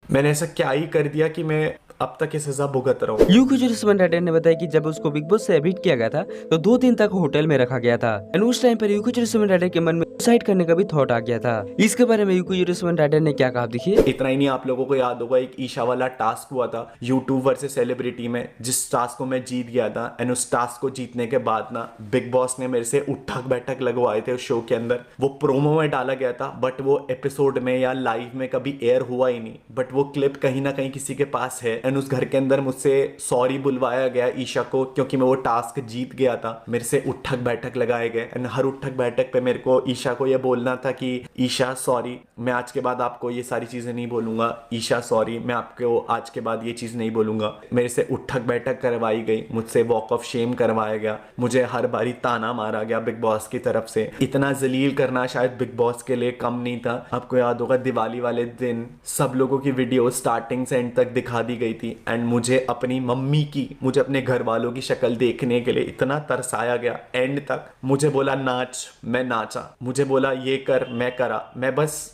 मैंने ऐसा क्या ही कर दिया कि मैं अब तक ये सजा भुगत रहा हूँ। यूकी जो रिस्पॉन्ड राइटर ने बताया कि जब उसको बिग बॉस से एविक्ट किया गया था तो 2 दिन तक होटल में रखा गया था एंड उस टाइम पर यूकी जो रिस्पॉन्ड राइटर के मन में सुसाइड करने का भी थॉट आ गया था। इसके बारे में यूकी जो रिस्पॉन्ड राइटर ने क्या कहा देखिए। इतना ही नहीं, आप लोगों को याद होगा एक ईशा वाला टास्क हुआ था यूट्यूब वर्सेस सेलिब्रिटी में, जिस टास्क को मैं जीत गया था एंड उस टास्क को जीतने के बाद ना बिग बॉस ने मेरे से उठक बैठक लगवाए थे उस शो के अंदर। वो प्रोमो में डाला गया था बट वो एपिसोड में या लाइव में कभी एयर हुआ ही नहीं, बट वो क्लिप कहीं ना कहीं किसी के पास है एंड उस घर के अंदर मुझसे सॉरी बुलवाया गया ईशा को, क्योंकि मैं वो टास्क जीत गया था। मेरे से उठक बैठक लगाए गए एंड हर उठक बैठक पे मेरे को ईशा को ये बोलना था कि ईशा सॉरी, मैं आज के बाद आपको ये सारी चीजें नहीं बोलूंगा। ईशा सॉरी, मैं आपको आज के बाद ये चीज नहीं बोलूंगा। मेरे से उठक बैठक करवाई गई, मुझसे वॉक ऑफ शेम करवाया गया, मुझे हर बारी ताना मारा गया बिग बॉस की तरफ से। इतना जलील करना शायद बिग बॉस के लिए कम नहीं था। आपको याद होगा दिवाली वाले दिन सब लोगों की वीडियो स्टार्टिंग से एंड तक दिखा दी गई थी एंड मुझे अपनी मम्मी की, मुझे अपने घर वालों की शक्ल देखने के लिए इतना तरसाया गया। एंड तक मुझे बोला नाच, मैं नाचा, मुझे बोला ये कर, मैं करा।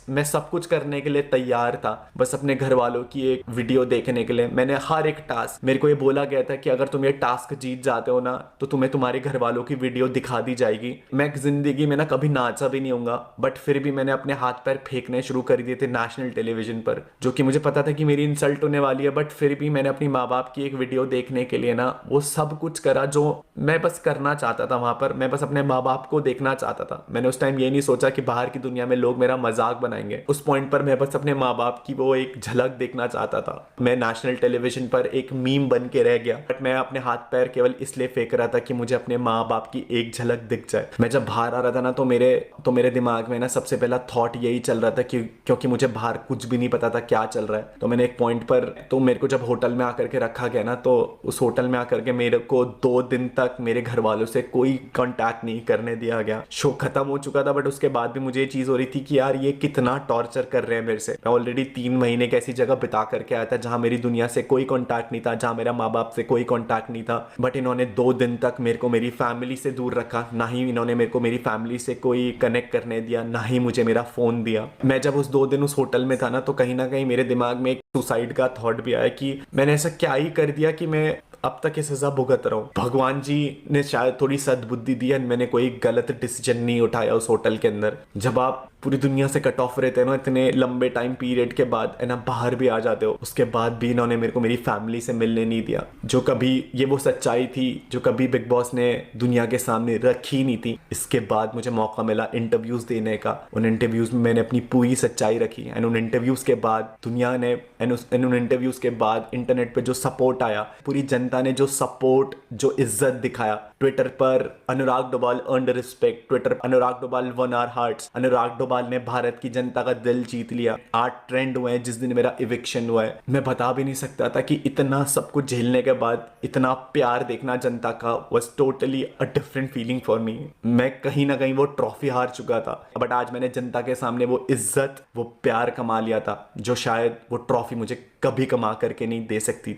मैं सब कुछ करने के लिए तैयार था, बस अपने घर वालों की एक वीडियो देखने के लिए। मैंने हर एक टास्क, मेरे को ये बोला गया था कि अगर तुम ये टास्क जीत जाते हो ना तो तुम्हें तुम्हारे घर वालों की वीडियो दिखा दी जाएगी। मैं जिंदगी में ना कभी नाचा भी नहीं हूंगा, बट फिर भी मैंने अपने हाथ पैर फेंकने शुरू कर दिए थे नेशनल टेलीविजन पर, जो कि मुझे पता था कि मेरी इंसल्ट होने वाली है। बट फिर भी मैंने अपनी माँ बाप की एक वीडियो देखने के लिए ना वो सब कुछ करा जो मैं बस करना चाहता था वहां पर। मैं बस अपने माँ बाप को देखना चाहता था। मैंने उस टाइम ये नहीं सोचा कि बाहर की दुनिया में लोग मेरा मजाक बनाएंगे। उस पॉइंट पर मैं बस अपने माँ बाप की वो एक झलक देखना चाहता था। मैं नेशनल टेलीविजन पर एक मीम बन के रह गया, बट मैं अपने हाथ पैर केवल इसलिए फेंक रहा था कि मुझे अपने माँ बाप की एक झलक दिख जाए। मैं जब बाहर आ रहा था ना तो मेरे दिमाग में ना सबसे पहला थॉट यही चल रहा था कि क्योंकि मुझे बाहर कुछ भी नहीं पता था क्या चल रहा है। तो मैंने एक पॉइंट पर, तो मेरे को जब होटल में आकर के रखा गया ना, तो उस होटल में आकर के मेरे को 2 दिन तक मेरे घर वालों से कोई कांटेक्ट नहीं करने दिया गया। शो खत्म हो चुका था बट उसके बाद भी मुझे ये चीज हो रही थी कि यार ये कितना टॉर्चर कर रहे हैं मेरे से। मैं ऑलरेडी 3 महीने की ऐसी जगह बिता करके आया था जहां मेरी दुनिया से कोई कांटेक्ट नहीं था, जहां मेरा माँ बाप से कोई कांटेक्ट नहीं था, बट इन्होंने 2 दिन तक मेरे को मेरी फैमिली से दूर रखा। ना ही इन्होंने मेरे को मेरी फैमिली से कोई कनेक्ट करने दिया, ना ही मुझे मेरा फोन दिया। मैं जब उस 2 दिन उस होटल में था ना तो कहीं ना कहीं मेरे दिमाग में एक सुसाइड का थॉट भी आया कि मैंने ऐसा क्या ही कर दिया कि मैं अब तक ये सजा भुगत रहा हूँ। भगवान जी ने शायद थोड़ी सद्बुद्धि दी है, मैंने कोई गलत डिसीजन नहीं उठाया उस होटल के अंदर। जब आप पूरी दुनिया से कट ऑफ रहते हैं ना इतने लंबे टाइम पीरियड के बाद, है ना, बाहर भी आ जाते हो, उसके बाद भी इन्होंने मेरे को मेरी फैमिली से मिलने नहीं दिया। जो कभी ये वो सच्चाई थी जो कभी बिग बॉस ने दुनिया के सामने रखी नहीं थी। इसके बाद मुझे मौका मिला इंटरव्यूज देने का। उन इंटरव्यूज में मैंने अपनी पूरी सच्चाई रखी एंड उन इंटरव्यूज के बाद दुनिया ने उन इंटरव्यूज के बाद इंटरनेट पे जो सपोर्ट आया, पूरी जनता ने जो सपोर्ट, जो इज्जत दिखाया। ट्विटर पर अनुराग डोभाल अर्नड रिस्पेक्ट, ट्विटर पर अनुराग डोभाल वन आवर हार्ट्स, अनुराग डोभाल ने भारत की जनता का दिल जीत लिया। 8 ट्रेंड हुए हैं जिस दिन मेरा इविक्शन हुआ है। मैं बता भी नहीं सकता था कि इतना सब कुछ झेलने के बाद इतना प्यार देखना जनता का was totally a different feeling for me. मैं कहीं ना कहीं वो ट्रॉफी हार चुका था, बट आज मैंने जनता के सामने वो इज्जत, वो प्यार कमा लिया था जो शायद वो ट्रॉफी मुझे कभी कमा करके नहीं दे सकती थी।